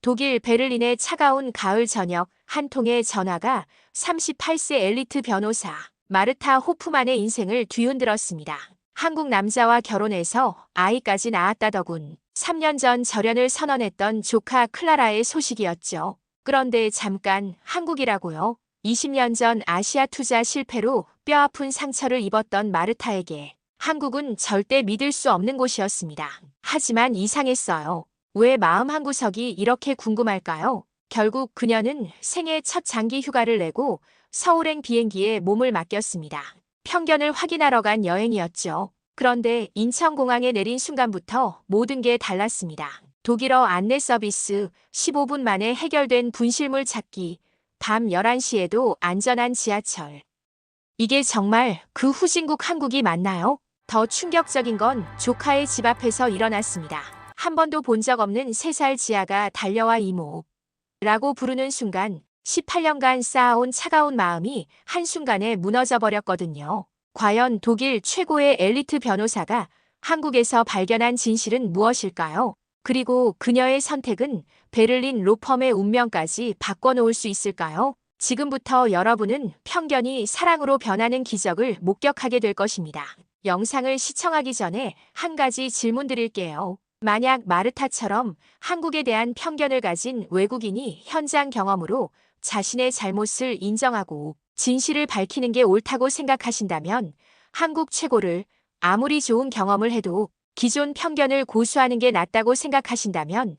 독일 베를린의 차가운 가을 저녁, 한 통의 전화가 38세 엘리트 변호사 마르타 호프만의 인생을 뒤흔들었습니다. 한국 남자와 결혼해서 아이까지 낳았다더군. 3년 전 절연을 선언했던 조카 클라라의 소식이었죠. 그런데 잠깐 한국이라고요? 20년 전 아시아 투자 실패로 뼈아픈 상처를 입었던 마르타에게 한국은 절대 믿을 수 없는 곳이었습니다. 하지만 이상했어요. 왜 마음 한구석이 이렇게 궁금할까요? 결국 그녀는 생애 첫 장기 휴가를 내고 서울행 비행기에 몸을 맡겼습니다. 편견을 확인하러 간 여행이었죠. 그런데 인천공항에 내린 순간부터 모든 게 달랐습니다. 독일어 안내 서비스, 15분 만에 해결된 분실물 찾기, 밤 11시에도 안전한 지하철. 이게 정말 그 후진국 한국이 맞나요? 더 충격적인 건 조카의 집 앞에서 일어났습니다. 한 번도 본 적 없는 3살 지아가 달려와 이모 라고 부르는 순간 18년간 쌓아온 차가운 마음이 한순간에 무너져 버렸거든요. 과연 독일 최고의 엘리트 변호사가 한국에서 발견한 진실은 무엇일까요? 그리고 그녀의 선택은 베를린 로펌의 운명까지 바꿔놓을 수 있을까요? 지금부터 여러분은 편견이 사랑으로 변하는 기적을 목격하게 될 것입니다. 영상을 시청하기 전에 한 가지 질문 드릴게요. 만약 마르타처럼 한국에 대한 편견을 가진 외국인이 현장 경험으로 자신의 잘못을 인정하고 진실을 밝히는 게 옳다고 생각하신다면 한국 최고를 아무리 좋은 경험을 해도 기존 편견을 고수하는 게 낫다고 생각하신다면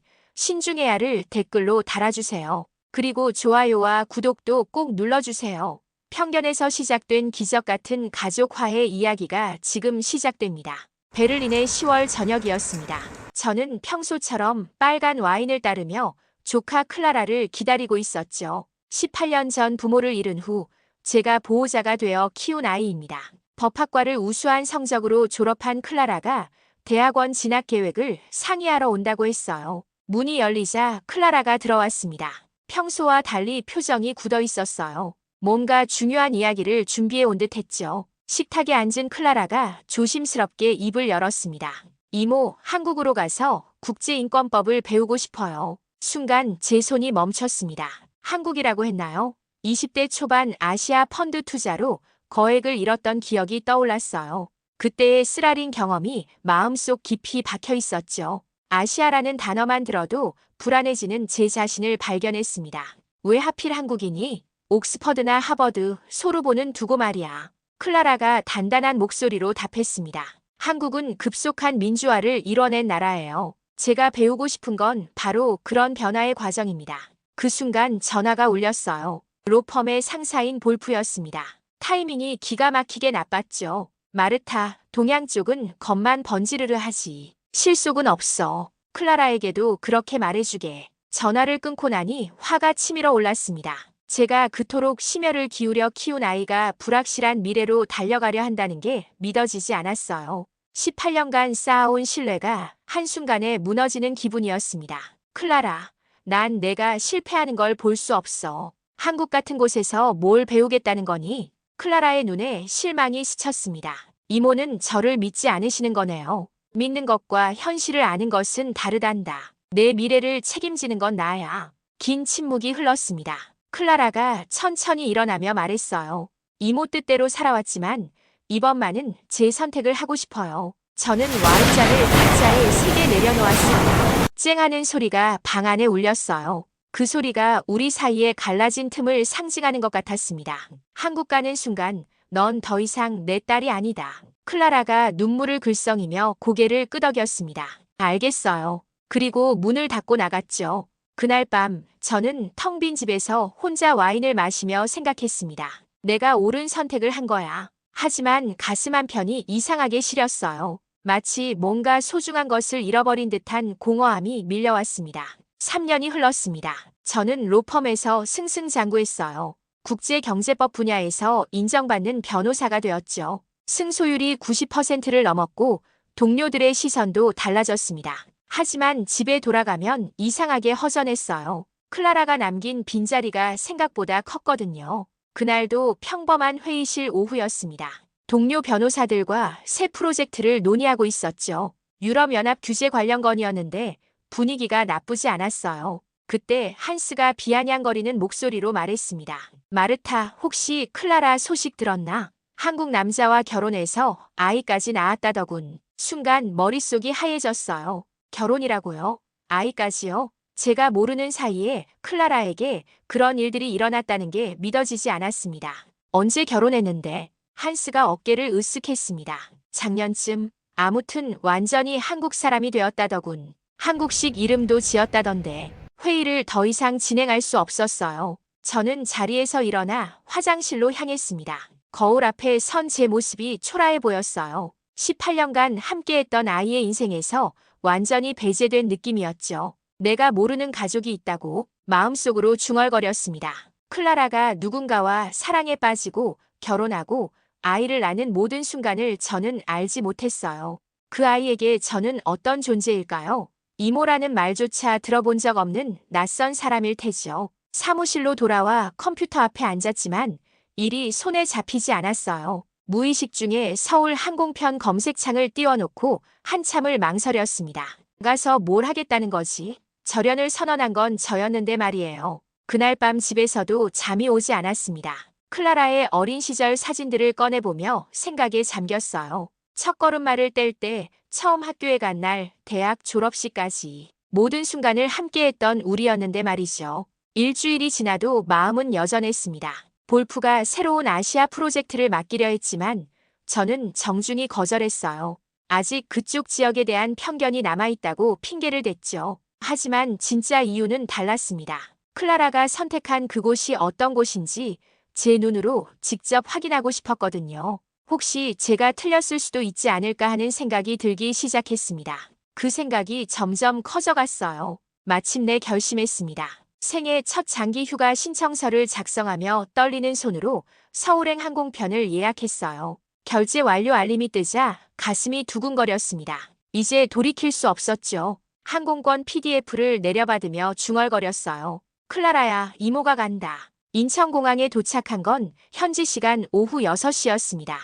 신중해야를 댓글로 달아주세요. 그리고 좋아요와 구독도 꼭 눌러주세요. 편견에서 시작된 기적 같은 가족 화해 이야기가 지금 시작됩니다. 베를린의 10월 저녁이었습니다. 저는 평소처럼 빨간 와인을 따르며 조카 클라라를 기다리고 있었죠. 18년 전 부모를 잃은 후 제가 보호자가 되어 키운 아이입니다. 법학과를 우수한 성적으로 졸업한 클라라가 대학원 진학 계획을 상의하러 온다고 했어요. 문이 열리자 클라라가 들어왔습니다. 평소와 달리 표정이 굳어 있었어요. 뭔가 중요한 이야기를 준비해 온 듯 했죠. 식탁에 앉은 클라라가 조심스럽게 입을 열었습니다. 이모, 한국으로 가서 국제인권법을 배우고 싶어요. 순간 제 손이 멈췄습니다. 한국이라고 했나요? 20대 초반 아시아 펀드 투자로 거액을 잃었던 기억이 떠올랐어요. 그때의 쓰라린 경험이 마음속 깊이 박혀 있었죠. 아시아라는 단어만 들어도 불안해지는 제 자신을 발견했습니다. 왜 하필 한국이니? 옥스퍼드나 하버드, 소르본은 두고 말이야. 클라라가 단단한 목소리로 답했습니다. 한국은 급속한 민주화를 이뤄낸 나라예요. 제가 배우고 싶은 건 바로 그런 변화의 과정입니다. 그 순간 전화가 울렸어요. 로펌의 상사인 볼프였습니다. 타이밍이 기가 막히게 나빴죠. 마르타, 동양 쪽은 겉만 번지르르 하지. 실속은 없어. 클라라에게도 그렇게 말해주게. 전화를 끊고 나니 화가 치밀어 올랐습니다. 제가 그토록 심혈을 기울여 키운 아이가 불확실한 미래로 달려가려 한다는 게 믿어지지 않았어요. 18년간 쌓아온 신뢰가 한순간에 무너지는 기분이었습니다. 클라라, 난 내가 실패하는 걸 볼 수 없어. 한국 같은 곳에서 뭘 배우겠다는 거니? 클라라의 눈에 실망이 스쳤습니다. 이모는 저를 믿지 않으시는 거네요. 믿는 것과 현실을 아는 것은 다르단다. 내 미래를 책임지는 건 나야. 긴 침묵이 흘렀습니다. 클라라가 천천히 일어나며 말했어요. 이모 뜻대로 살아왔지만 이번만은 제 선택을 하고 싶어요. 저는 와인잔을 탁자에 3개 내려놓았습니다. 쨍하는 소리가 방 안에 울렸어요. 그 소리가 우리 사이에 갈라진 틈을 상징하는 것 같았습니다. 한국 가는 순간 넌 더 이상 내 딸이 아니다. 클라라가 눈물을 글썽이며 고개를 끄덕였습니다. 알겠어요. 그리고 문을 닫고 나갔죠. 그날 밤 저는 텅 빈 집에서 혼자 와인을 마시며 생각했습니다. 내가 옳은 선택을 한 거야. 하지만 가슴 한편이 이상하게 시렸어요. 마치 뭔가 소중한 것을 잃어버린 듯한 공허함이 밀려왔습니다. 3년이 흘렀습니다. 저는 로펌에서 승승장구했어요. 국제경제법 분야에서 인정받는 변호사가 되었죠. 승소율이 90%를 넘었고 동료들의 시선도 달라졌습니다. 하지만 집에 돌아가면 이상하게 허전했어요. 클라라가 남긴 빈자리가 생각보다 컸거든요. 그날도 평범한 회의실 오후였습니다. 동료 변호사들과 새 프로젝트를 논의하고 있었죠. 유럽연합 규제 관련 건이었는데 분위기가 나쁘지 않았어요. 그때 한스가 비아냥거리는 목소리로 말했습니다. 마르타, 혹시 클라라 소식 들었나? 한국 남자와 결혼해서 아이까지 낳았다더군. 순간 머릿속이 하얘졌어요. 결혼이라고요? 아이까지요? 제가 모르는 사이에 클라라에게 그런 일들이 일어났다는 게 믿어지지 않았습니다. 언제 결혼했는데? 한스가 어깨를 으쓱했습니다. 작년쯤. 아무튼 완전히 한국 사람이 되었다더군. 한국식 이름도 지었다던데. 회의를 더 이상 진행할 수 없었어요. 저는 자리에서 일어나 화장실로 향했습니다. 거울 앞에 선 제 모습이 초라해 보였어요. 18년간 함께했던 아이의 인생에서 완전히 배제된 느낌이었죠. 내가 모르는 가족이 있다고 마음속으로 중얼거렸습니다. 클라라가 누군가와 사랑에 빠지고 결혼하고 아이를 낳는 모든 순간을 저는 알지 못했어요. 그 아이에게 저는 어떤 존재일까요? 이모라는 말조차 들어본 적 없는 낯선 사람일 테지요. 사무실로 돌아와 컴퓨터 앞에 앉았지만 일이 손에 잡히지 않았어요. 무의식 중에 서울 항공편 검색창을 띄워놓고 한참을 망설였습니다. 가서 뭘 하겠다는 거지? 절연을 선언한 건 저였는데 말이에요. 그날 밤 집에서도 잠이 오지 않았습니다. 클라라의 어린 시절 사진들을 꺼내보며 생각에 잠겼어요. 첫걸음마를 뗄 때, 처음 학교에 간 날, 대학 졸업식까지 모든 순간을 함께했던 우리였는데 말이죠. 일주일이 지나도 마음은 여전했습니다. 볼프가 새로운 아시아 프로젝트를 맡기려 했지만 저는 정중히 거절했어요. 아직 그쪽 지역에 대한 편견이 남아있다고 핑계를 댔죠. 하지만 진짜 이유는 달랐습니다. 클라라가 선택한 그곳이 어떤 곳인지 제 눈으로 직접 확인하고 싶었거든요. 혹시 제가 틀렸을 수도 있지 않을까 하는 생각이 들기 시작했습니다. 그 생각이 점점 커져갔어요. 마침내 결심했습니다. 생애 첫 장기 휴가 신청서를 작성하며 떨리는 손으로 서울행 항공편을 예약했어요. 결제 완료 알림이 뜨자 가슴이 두근거렸습니다. 이제 돌이킬 수 없었죠. 항공권 PDF를 내려받으며 중얼거렸어요. 클라라야, 이모가 간다. 인천공항에 도착한 건 현지 시간 오후 6시였습니다.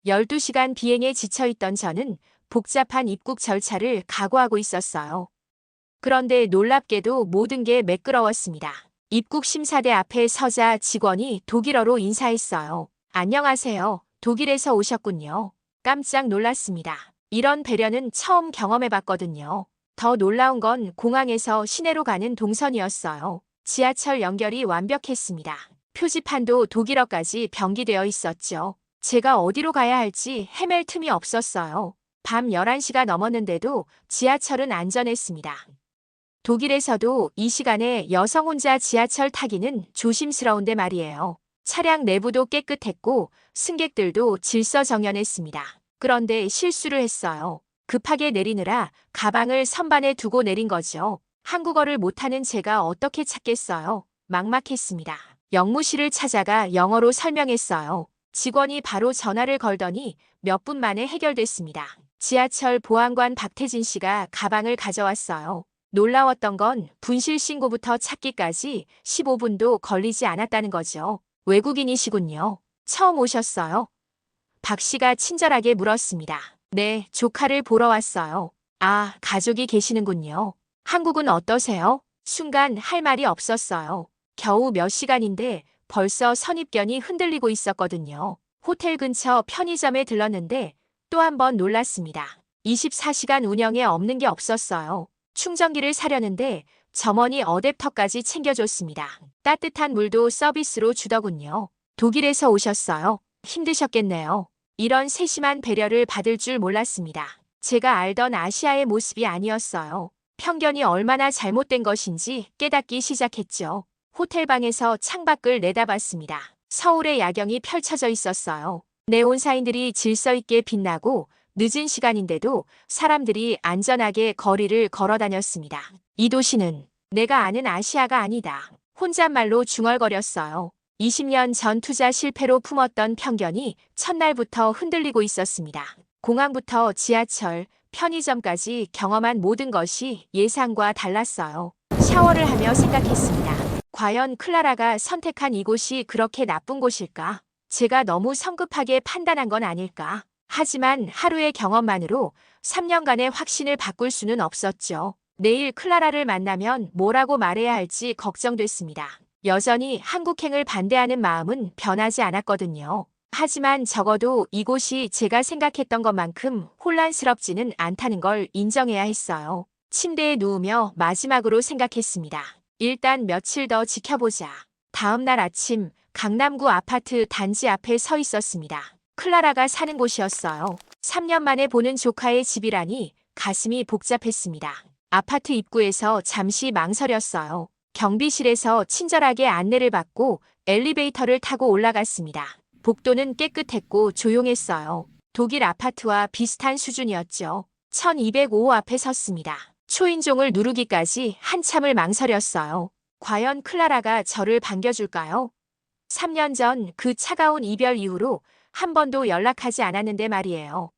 12시간 비행에 지쳐있던 저는 복잡한 입국 절차를 각오하고 있었어요. 그런데 놀랍게도 모든 게 매끄러웠습니다. 입국 심사대 앞에 서자 직원이 독일어로 인사했어요. 안녕하세요. 독일에서 오셨군요. 깜짝 놀랐습니다. 이런 배려는 처음 경험해봤거든요. 더 놀라운 건 공항에서 시내로 가는 동선이었어요. 지하철 연결이 완벽했습니다. 표지판도 독일어까지 병기되어 있었죠. 제가 어디로 가야 할지 헤맬 틈이 없었어요. 밤 11시가 넘었는데도 지하철은 안전했습니다. 독일에서도 이 시간에 여성 혼자 지하철 타기는 조심스러운데 말이에요. 차량 내부도 깨끗했고 승객들도 질서정연했습니다. 그런데 실수를 했어요. 급하게 내리느라 가방을 선반에 두고 내린 거죠. 한국어를 못하는 제가 어떻게 찾겠어요? 막막했습니다. 영무실을 찾아가 영어로 설명했어요. 직원이 바로 전화를 걸더니 몇 분 만에 해결됐습니다. 지하철 보안관 박태진 씨가 가방을 가져왔어요. 놀라웠던 건 분실 신고부터 찾기까지 15분도 걸리지 않았다는 거죠. 외국인이시군요. 처음 오셨어요? 박 씨가 친절하게 물었습니다. 네, 조카를 보러 왔어요. 아, 가족이 계시는군요. 한국은 어떠세요? 순간 할 말이 없었어요. 겨우 몇 시간인데 벌써 선입견이 흔들리고 있었거든요. 호텔 근처 편의점에 들렀는데 또 한 번 놀랐습니다. 24시간 운영에 없는 게 없었어요. 충전기를 사려는데 점원이 어댑터까지 챙겨줬습니다. 따뜻한 물도 서비스로 주더군요. 독일에서 오셨어요? 힘드셨겠네요. 이런 세심한 배려를 받을 줄 몰랐습니다. 제가 알던 아시아의 모습이 아니었어요. 편견이 얼마나 잘못된 것인지 깨닫기 시작했죠. 호텔방에서 창밖을 내다봤습니다. 서울의 야경이 펼쳐져 있었어요. 네온사인들이 질서 있게 빛나고 늦은 시간인데도 사람들이 안전하게 거리를 걸어 다녔습니다. 이 도시는 내가 아는 아시아가 아니다. 혼잣말로 중얼거렸어요. 20년 전 투자 실패로 품었던 편견이 첫날부터 흔들리고 있었습니다. 공항부터 지하철, 편의점까지 경험한 모든 것이 예상과 달랐어요. 샤워를 하며 생각했습니다. 과연 클라라가 선택한 이곳이 그렇게 나쁜 곳일까? 제가 너무 성급하게 판단한 건 아닐까? 하지만 하루의 경험만으로 3년간의 확신을 바꿀 수는 없었죠. 내일 클라라를 만나면 뭐라고 말해야 할지 걱정됐습니다. 여전히 한국행을 반대하는 마음은 변하지 않았거든요. 하지만 적어도 이곳이 제가 생각했던 것만큼 혼란스럽지는 않다는 걸 인정해야 했어요. 침대에 누우며 마지막으로 생각했습니다. 일단 며칠 더 지켜보자. 다음 날 아침 강남구 아파트 단지 앞에 서 있었습니다. 클라라가 사는 곳이었어요. 3년 만에 보는 조카의 집이라니 가슴이 복잡했습니다. 아파트 입구에서 잠시 망설였어요. 경비실에서 친절하게 안내를 받고 엘리베이터를 타고 올라갔습니다. 복도는 깨끗했고 조용했어요. 독일 아파트와 비슷한 수준이었죠. 1205 앞에 섰습니다. 초인종을 누르기까지 한참을 망설였어요. 과연 클라라가 저를 반겨줄까요? 3년 전 그 차가운 이별 이후로 한 번도 연락하지 않았는데 말이에요.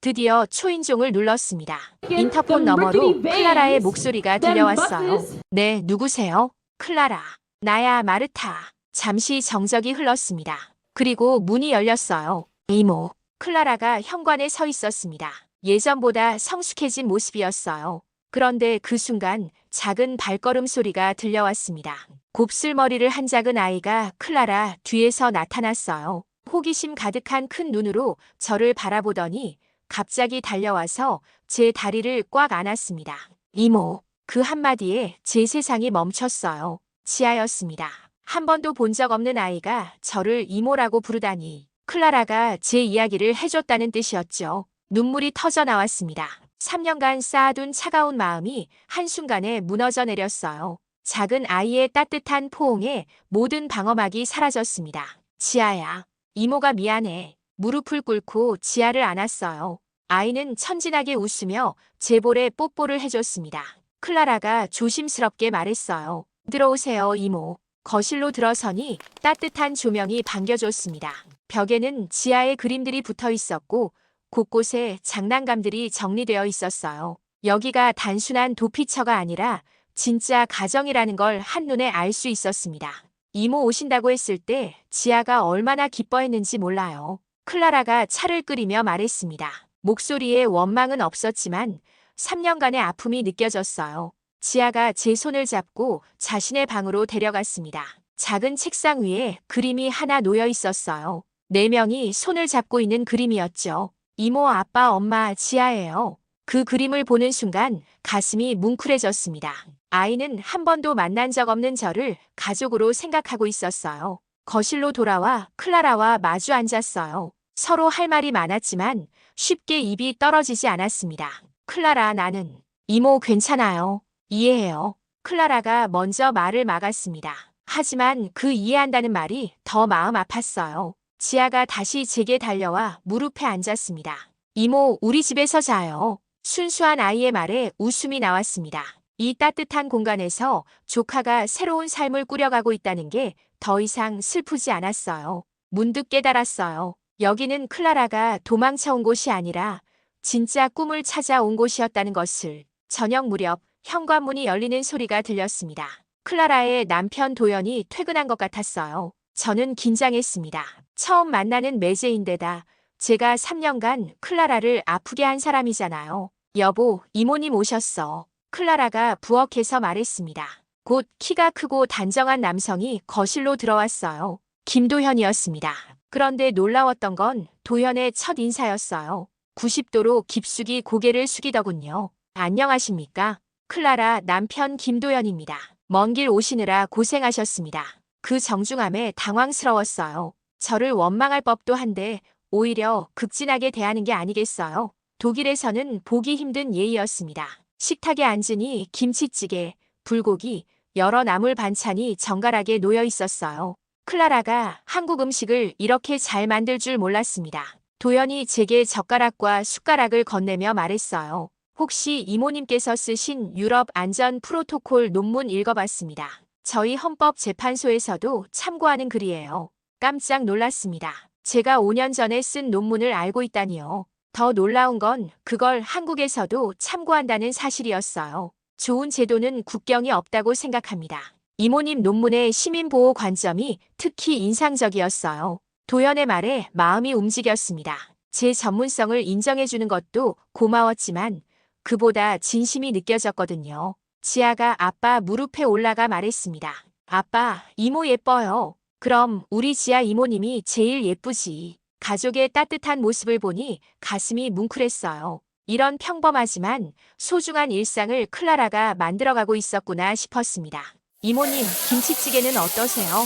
드디어 초인종을 눌렀습니다. 인터폰 너머로 클라라의 목소리가 들려왔어요. 네, 누구세요? 클라라. 나야, 마르타. 잠시 정적이 흘렀습니다. 그리고 문이 열렸어요. 이모. 클라라가 현관에 서 있었습니다. 예전보다 성숙해진 모습이었어요. 그런데 그 순간 작은 발걸음 소리가 들려왔습니다. 곱슬머리를 한 작은 아이가 클라라 뒤에서 나타났어요. 호기심 가득한 큰 눈으로 저를 바라보더니 갑자기 달려와서 제 다리를 꽉 안았습니다. 이모. 그 한마디에 제 세상이 멈췄어요. 지하였습니다. 한 번도 본 적 없는 아이가 저를 이모라고 부르다니. 클라라가 제 이야기를 해줬다는 뜻이었죠. 눈물이 터져 나왔습니다. 3년간 쌓아둔 차가운 마음이 한순간에 무너져 내렸어요. 작은 아이의 따뜻한 포옹에 모든 방어막이 사라졌습니다. 지아야, 이모가 미안해. 무릎을 꿇고 지아를 안았어요. 아이는 천진하게 웃으며 제 볼에 뽀뽀를 해줬습니다. 클라라가 조심스럽게 말했어요. 들어오세요, 이모. 거실로 들어서니 따뜻한 조명이 반겨줬습니다. 벽에는 지아의 그림들이 붙어 있었고 곳곳에 장난감들이 정리되어 있었어요. 여기가 단순한 도피처가 아니라 진짜 가정이라는 걸 한눈에 알 수 있었습니다. 이모 오신다고 했을 때 지아가 얼마나 기뻐했는지 몰라요. 클라라가 차를 끓이며 말했습니다. 목소리에 원망은 없었지만 3년간의 아픔이 느껴졌어요. 지아가 제 손을 잡고 자신의 방으로 데려갔습니다. 작은 책상 위에 그림이 하나 놓여 있었어요. 4명이 손을 잡고 있는 그림이었죠. 이모, 아빠, 엄마, 지아예요. 그 그림을 보는 순간 가슴이 뭉클해졌습니다. 아이는 한 번도 만난 적 없는 저를 가족으로 생각하고 있었어요. 거실로 돌아와 클라라와 마주 앉았어요. 서로 할 말이 많았지만 쉽게 입이 떨어지지 않았습니다. 클라라, 나는. 이모, 괜찮아요. 이해해요. 클라라가 먼저 말을 막았습니다. 하지만 그 이해한다는 말이 더 마음 아팠어요. 지아가 다시 제게 달려와 무릎에 앉았습니다. 이모, 우리 집에서 자요. 순수한 아이의 말에 웃음이 나왔습니다. 이 따뜻한 공간에서 조카가 새로운 삶을 꾸려가고 있다는 게 더 이상 슬프지 않았어요. 문득 깨달았어요. 여기는 클라라가 도망쳐온 곳이 아니라 진짜 꿈을 찾아온 곳이었다는 것을. 저녁 무렵 현관문이 열리는 소리가 들렸습니다. 클라라의 남편 도연이 퇴근한 것 같았어요. 저는 긴장했습니다. 처음 만나는 매제인데다 제가 3년간 클라라를 아프게 한 사람이잖아요. 여보, 이모님 오셨어. 클라라가 부엌에서 말했습니다. 곧 키가 크고 단정한 남성이 거실로 들어왔어요. 김도현이었습니다. 그런데 놀라웠던 건 도현의 첫 인사였어요. 90도로 깊숙이 고개를 숙이더군요. 안녕하십니까? 클라라 남편 김도현입니다. 먼 길 오시느라 고생하셨습니다. 그 정중함에 당황스러웠어요. 저를 원망할 법도 한데 오히려 극진하게 대하는 게 아니겠어요? 독일에서는 보기 힘든 예의였습니다. 식탁에 앉으니 김치찌개, 불고기, 여러 나물 반찬이 정갈하게 놓여 있었어요. 클라라가 한국 음식을 이렇게 잘 만들 줄 몰랐습니다. 도연이 제게 젓가락과 숟가락을 건네며 말했어요. 혹시 이모님께서 쓰신 유럽 안전 프로토콜 논문 읽어봤습니다. 저희 헌법재판소에서도 참고하는 글이에요. 깜짝 놀랐습니다. 제가 5년 전에 쓴 논문을 알고 있다니요. 더 놀라운 건 그걸 한국에서도 참고한다는 사실이었어요. 좋은 제도는 국경이 없다고 생각합니다. 이모님 논문의 시민보호 관점이 특히 인상적이었어요. 도연의 말에 마음이 움직였습니다. 제 전문성을 인정해주는 것도 고마웠지만 그보다 진심이 느껴졌거든요. 지아가 아빠 무릎에 올라가 말했습니다. 아빠, 이모 예뻐요. 그럼 우리 지아 이모님이 제일 예쁘지. 가족의 따뜻한 모습을 보니 가슴이 뭉클했어요. 이런 평범하지만 소중한 일상을 클라라가 만들어가고 있었구나 싶었습니다. 이모님, 김치찌개는 어떠세요?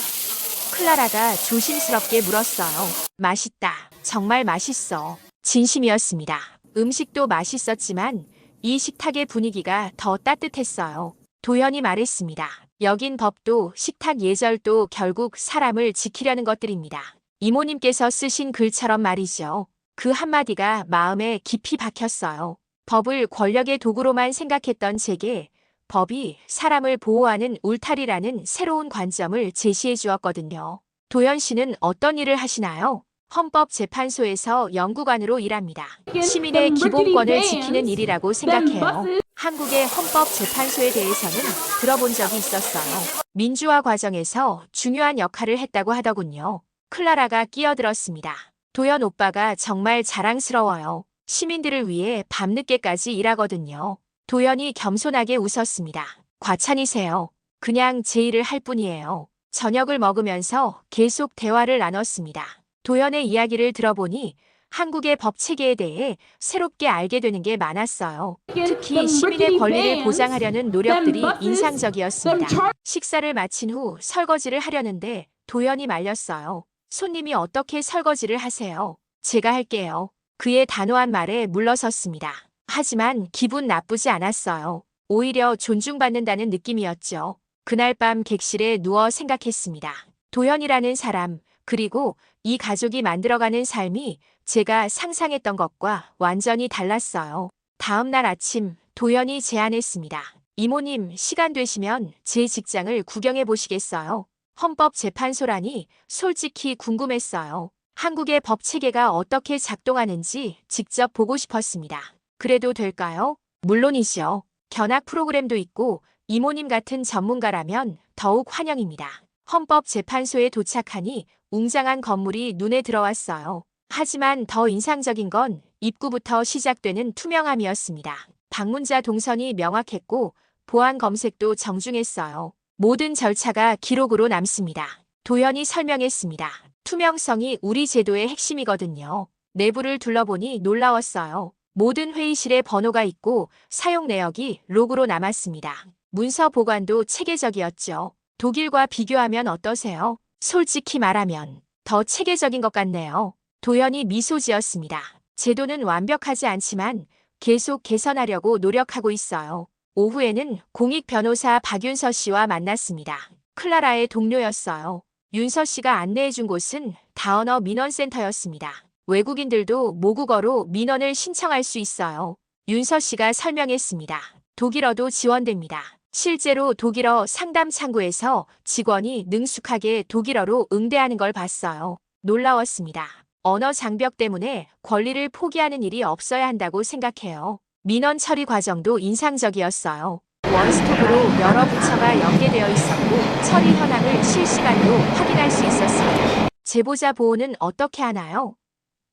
클라라가 조심스럽게 물었어요. 맛있다. 정말 맛있어. 진심이었습니다. 음식도 맛있었지만 이 식탁의 분위기가 더 따뜻했어요. 도연이 말했습니다. 여긴 법도 식탁 예절도 결국 사람을 지키려는 것들입니다. 이모님께서 쓰신 글처럼 말이죠. 그 한마디가 마음에 깊이 박혔어요. 법을 권력의 도구로만 생각했던 제게 법이 사람을 보호하는 울타리라는 새로운 관점을 제시해 주었거든요. 도연 씨는 어떤 일을 하시나요? 헌법재판소에서 연구관으로 일합니다. 시민의 기본권을 지키는 일이라고 생각해요. 한국의 헌법재판소에 대해서는 들어본 적이 있었어요. 민주화 과정에서 중요한 역할을 했다고 하더군요. 클라라가 끼어들었습니다. 도연 오빠가 정말 자랑스러워요. 시민들을 위해 밤늦게까지 일하거든요. 도연이 겸손하게 웃었습니다. 과찬이세요. 그냥 제 일을 할 뿐이에요. 저녁을 먹으면서 계속 대화를 나눴습니다. 도연의 이야기를 들어보니 한국의 법 체계에 대해 새롭게 알게 되는 게 많았어요. 특히 시민의 권리를 보장하려는 노력들이 인상적이었습니다. 식사를 마친 후 설거지를 하려는데 도연이 말렸어요. 손님이 어떻게 설거지를 하세요? 제가 할게요. 그의 단호한 말에 물러섰습니다. 하지만 기분 나쁘지 않았어요. 오히려 존중받는다는 느낌이었죠. 그날 밤 객실에 누워 생각했습니다. 도연이라는 사람, 그리고 이 가족이 만들어가는 삶이 제가 상상했던 것과 완전히 달랐어요. 다음 날 아침 도연이 제안했습니다. 이모님, 시간 되시면 제 직장을 구경해 보시겠어요? 헌법재판소라니 솔직히 궁금했어요. 한국의 법 체계가 어떻게 작동하는지 직접 보고 싶었습니다. 그래도 될까요? 물론이죠. 견학 프로그램도 있고 이모님 같은 전문가라면 더욱 환영입니다. 헌법재판소에 도착하니 웅장한 건물이 눈에 들어왔어요. 하지만 더 인상적인 건 입구부터 시작되는 투명함이었습니다. 방문자 동선이 명확했고 보안 검색도 정중했어요. 모든 절차가 기록으로 남습니다. 도연이 설명했습니다. 투명성이 우리 제도의 핵심이거든요. 내부를 둘러보니 놀라웠어요. 모든 회의실에 번호가 있고 사용 내역이 로그로 남았습니다. 문서 보관도 체계적이었죠. 독일과 비교하면 어떠세요? 솔직히 말하면 더 체계적인 것 같네요. 도연이 미소 지었습니다. 제도는 완벽하지 않지만 계속 개선하려고 노력하고 있어요. 오후에는 공익 변호사 박윤서 씨와 만났습니다. 클라라의 동료였어요. 윤서 씨가 안내해준 곳은 다언어 민원센터였습니다. 외국인들도 모국어로 민원을 신청할 수 있어요. 윤서 씨가 설명했습니다. 독일어도 지원됩니다. 실제로 독일어 상담 창구에서 직원이 능숙하게 독일어로 응대하는 걸 봤어요. 놀라웠습니다. 언어 장벽 때문에 권리를 포기하는 일이 없어야 한다고 생각해요. 민원 처리 과정도 인상적이었어요. 원스톱으로 여러 부처가 연계되어 있었고 처리 현황을 실시간으로 확인할 수 있었습니다. 제보자 보호는 어떻게 하나요?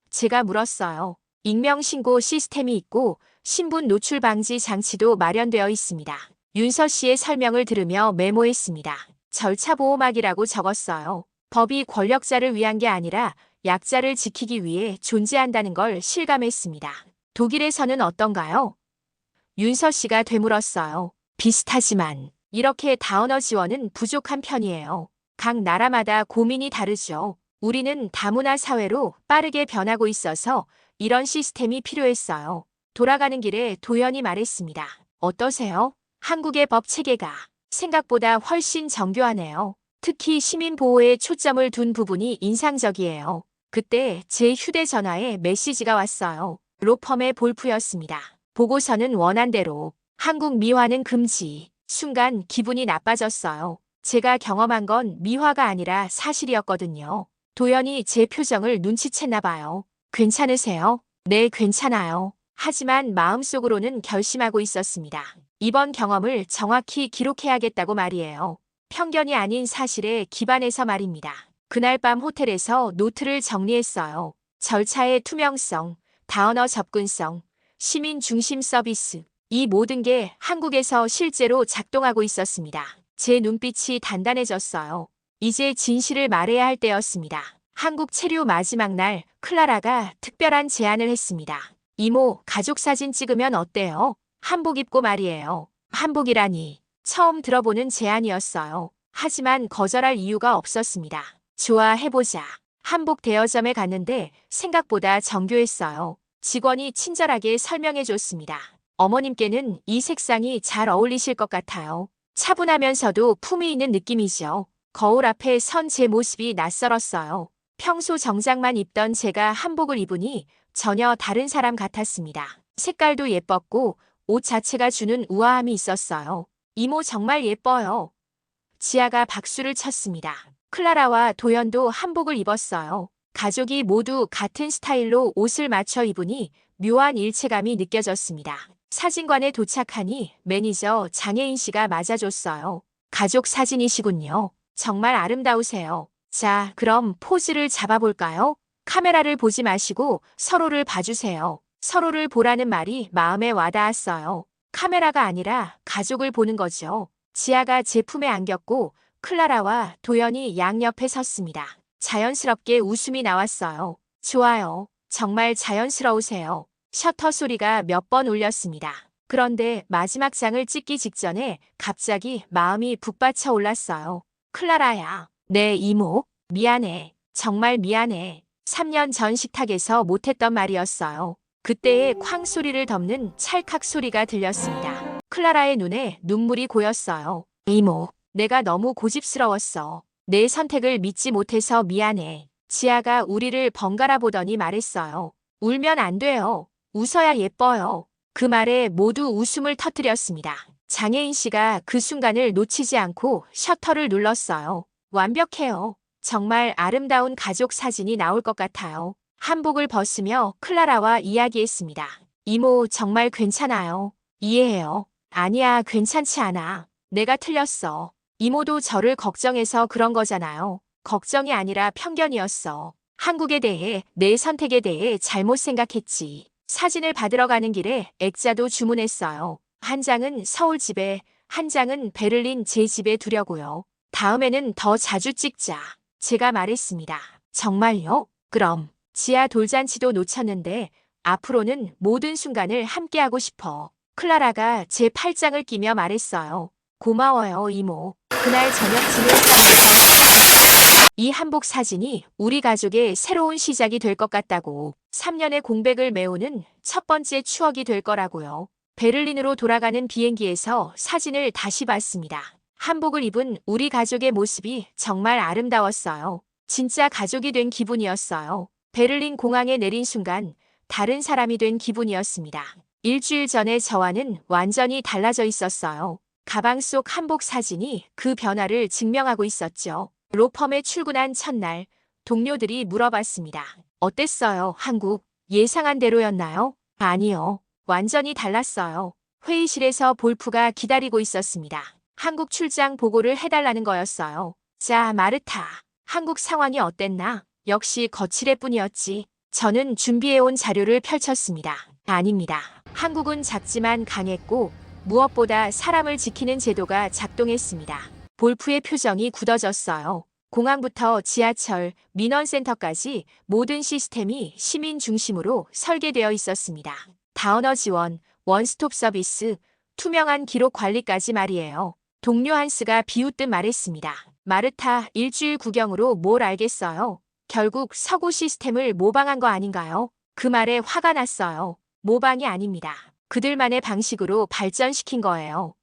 제가 물었어요. 익명신고 시스템이 있고 신분 노출 방지 장치도 마련되어 있습니다. 윤서 씨의 설명을 들으며 메모했습니다. 절차 보호막이라고 적었어요. 법이 권력자를 위한 게 아니라 약자를 지키기 위해 존재한다는 걸 실감했습니다. 독일에서는 어떤가요? 윤서 씨가 되물었어요. 비슷하지만 이렇게 다언어 지원은 부족한 편이에요. 각 나라마다 고민이 다르죠. 우리는 다문화 사회로 빠르게 변하고 있어서 이런 시스템이 필요했어요. 돌아가는 길에 도연이 말했습니다. 어떠세요? 한국의 법 체계가 생각보다 훨씬 정교하네요. 특히 시민 보호에 초점을 둔 부분이 인상적이에요. 그때 제 휴대전화에 메시지가 왔어요. 로펌의 볼프였습니다. 보고서는 원한대로, 한국 미화는 금지. 순간 기분이 나빠졌어요. 제가 경험한 건 미화가 아니라 사실이었거든요. 도연이 제 표정을 눈치챘나 봐요. 괜찮으세요? 네, 괜찮아요. 하지만 마음속으로는 결심하고 있었습니다. 이번 경험을 정확히 기록해야겠다고 말이에요. 편견이 아닌 사실에 기반해서 말입니다. 그날 밤 호텔에서 노트를 정리했어요. 절차의 투명성, 다언어 접근성, 시민 중심 서비스, 이 모든 게 한국에서 실제로 작동하고 있었습니다. 제 눈빛이 단단해졌어요. 이제 진실을 말해야 할 때였습니다. 한국 체류 마지막 날 클라라가 특별한 제안을 했습니다. 이모, 가족 사진 찍으면 어때요? 한복 입고 말이에요. 한복이라니. 처음 들어보는 제안이었어요. 하지만 거절할 이유가 없었습니다. 좋아, 해보자. 한복 대여점에 갔는데 생각보다 정교했어요. 직원이 친절하게 설명해줬습니다. 어머님께는 이 색상이 잘 어울리실 것 같아요. 차분하면서도 품위 있는 느낌이죠. 거울 앞에 선 제 모습이 낯설었어요. 평소 정장만 입던 제가 한복을 입으니 전혀 다른 사람 같았습니다. 색깔도 예뻤고 옷 자체가 주는 우아함이 있었어요. 이모 정말 예뻐요. 지아가 박수를 쳤습니다. 클라라와 도연도 한복을 입었어요. 가족이 모두 같은 스타일로 옷을 맞춰 입으니 묘한 일체감이 느껴졌습니다. 사진관에 도착하니 매니저 장혜인 씨가 맞아줬어요. 가족 사진이시군요. 정말 아름다우세요. 자, 그럼 포즈를 잡아볼까요? 카메라를 보지 마시고 서로를 봐주세요. 서로를 보라는 말이 마음에 와닿았어요. 카메라가 아니라 가족을 보는 거죠. 지아가 제 품에 안겼고 클라라와 도연이 양옆에 섰습니다. 자연스럽게 웃음이 나왔어요. 좋아요. 정말 자연스러우세요. 셔터 소리가 몇 번 울렸습니다. 그런데 마지막 장을 찍기 직전에 갑자기 마음이 북받쳐 올랐어요. 클라라야. 네, 이모. 미안해. 정말 미안해. 3년 전 식탁에서 못했던 말이었어요. 그때의 쾅 소리를 덮는 찰칵 소리가 들렸습니다. 클라라의 눈에 눈물이 고였어요. 이모, 내가 너무 고집스러웠어. 내 선택을 믿지 못해서 미안해. 지아가 우리를 번갈아 보더니 말했어요. 울면 안 돼요. 웃어야 예뻐요. 그 말에 모두 웃음을 터뜨렸습니다. 장혜인 씨가 그 순간을 놓치지 않고 셔터를 눌렀어요. 완벽해요. 정말 아름다운 가족 사진이 나올 것 같아요. 한복을 벗으며 클라라와 이야기했습니다. 이모, 정말 괜찮아요. 이해해요. 아니야, 괜찮지 않아. 내가 틀렸어. 이모도 저를 걱정해서 그런 거잖아요. 걱정이 아니라 편견이었어. 한국에 대해, 내 선택에 대해 잘못 생각했지. 사진을 받으러 가는 길에 액자도 주문했어요. 한 장은 서울 집에, 한 장은 베를린 제 집에 두려고요. 다음에는 더 자주 찍자. 제가 말했습니다. 정말요? 그럼. 지아 돌잔치도 놓쳤는데 앞으로는 모든 순간을 함께하고 싶어. 클라라가 제 팔짱을 끼며 말했어요. 고마워요, 이모. 그날 저녁 지내상에서 이 한복 사진이 우리 가족의 새로운 시작이 될 것 같다고. 3년의 공백을 메우는 첫 번째 추억이 될 거라고요. 베를린으로 돌아가는 비행기에서 사진을 다시 봤습니다. 한복을 입은 우리 가족의 모습이 정말 아름다웠어요. 진짜 가족이 된 기분이었어요. 베를린 공항에 내린 순간 다른 사람이 된 기분이었습니다. 일주일 전에 저와는 완전히 달라져 있었어요. 가방 속 한복 사진이 그 변화를 증명하고 있었죠. 로펌에 출근한 첫날 동료들이 물어봤습니다. 어땠어요, 한국? 예상한 대로였나요? 아니요. 완전히 달랐어요. 회의실에서 볼프가 기다리고 있었습니다. 한국 출장 보고를 해달라는 거였어요. 자, 마르타. 한국 상황이 어땠나? 역시 거칠애 뿐이었지. 저는 준비해온 자료를 펼쳤습니다. 아닙니다. 한국은 작지만 강했고 무엇보다 사람을 지키는 제도가 작동했습니다. 볼프의 표정이 굳어졌어요. 공항부터 지하철, 민원센터까지 모든 시스템이 시민 중심으로 설계되어 있었습니다. 다언어 지원, 원스톱 서비스, 투명한 기록 관리까지 말이에요. 동료 한스가 비웃듯 말했습니다. 마르타, 일주일 구경으로 뭘 알겠어요? 결국 서구 시스템을 모방한 거 아닌가요? 그 말에 화가 났어요. 모방이 아닙니다. 그들만의 방식으로 발전시킨 거예요.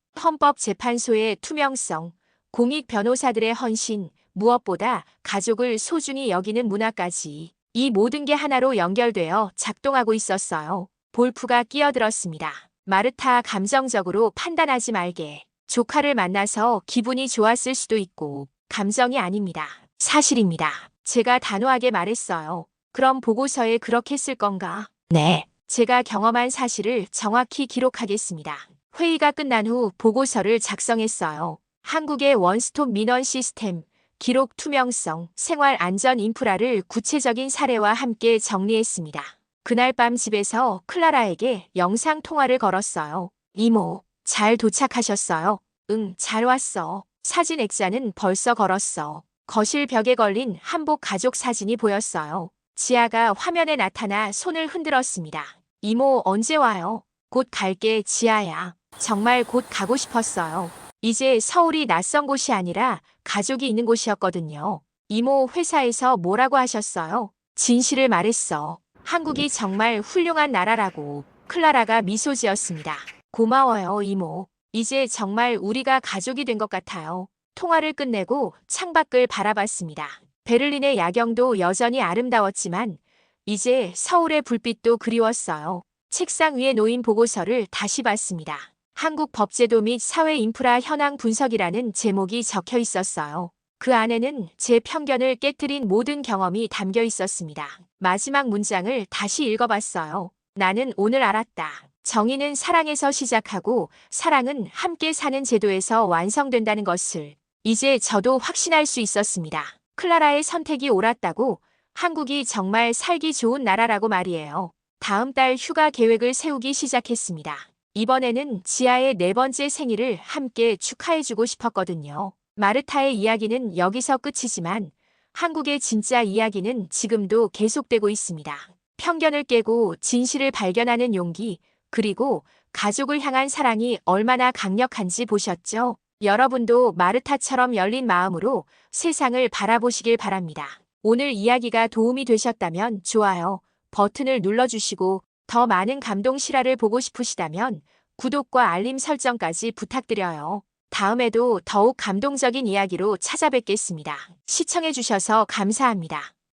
헌법재판소의 투명성, 공익 변호사들의 헌신, 무엇보다 가족을 소중히 여기는 문화까지. 이 모든 게 하나로 연결되어 작동하고 있었어요. 볼프가 끼어들었습니다. 마르타, 감정적으로 판단하지 말게. 조카를 만나서 기분이 좋았을 수도 있고 감정이 아닙니다. 사실입니다. 제가 단호하게 말했어요. 그럼 보고서에 그렇게 쓸 건가? 네. 제가 경험한 사실을 정확히 기록하겠습니다. 회의가 끝난 후 보고서를 작성했어요. 한국의 원스톱 민원 시스템, 기록 투명성, 생활 안전 인프라를 구체적인 사례와 함께 정리했습니다. 그날 밤 집에서 클라라에게 영상 통화를 걸었어요. 이모, 잘 도착하셨어요? 응, 잘 왔어. 사진 액자는 벌써 걸었어. 거실 벽에 걸린 한복 가족 사진이 보였어요. 지아가 화면에 나타나 손을 흔들었습니다. 이모, 언제 와요? 곧 갈게, 지아야. 정말 곧 가고 싶었어요. 이제 서울이 낯선 곳이 아니라 가족이 있는 곳이었거든요. 이모, 회사에서 뭐라고 하셨어요? 진실을 말했어. 한국이 정말 훌륭한 나라라고. 클라라가 미소 지었습니다. 고마워요, 이모. 이제 정말 우리가 가족이 된 것 같아요. 통화를 끝내고 창밖을 바라봤습니다. 베를린의 야경도 여전히 아름다웠지만 이제 서울의 불빛도 그리웠어요. 책상 위에 놓인 보고서를 다시 봤습니다. 한국 법제도 및 사회 인프라 현황 분석이라는 제목이 적혀 있었어요. 그 안에는 제 편견을 깨뜨린 모든 경험이 담겨 있었습니다. 마지막 문장을 다시 읽어봤어요. 나는 오늘 알았다. 정의는 사랑에서 시작하고 사랑은 함께 사는 제도에서 완성된다는 것을. 이제 저도 확신할 수 있었습니다. 클라라의 선택이 옳았다고, 한국이 정말 살기 좋은 나라라고 말이에요. 다음 달 휴가 계획을 세우기 시작했습니다. 이번에는 지아의 4번째 생일을 함께 축하해주고 싶었거든요. 마르타의 이야기는 여기서 끝이지만 한국의 진짜 이야기는 지금도 계속되고 있습니다. 편견을 깨고 진실을 발견하는 용기, 그리고 가족을 향한 사랑이 얼마나 강력한지 보셨죠? 여러분도 마르타처럼 열린 마음으로 세상을 바라보시길 바랍니다. 오늘 이야기가 도움이 되셨다면 좋아요 버튼을 눌러주시고 더 많은 감동 실화를 보고 싶으시다면 구독과 알림 설정까지 부탁드려요. 다음에도 더욱 감동적인 이야기로 찾아뵙겠습니다. 시청해주셔서 감사합니다.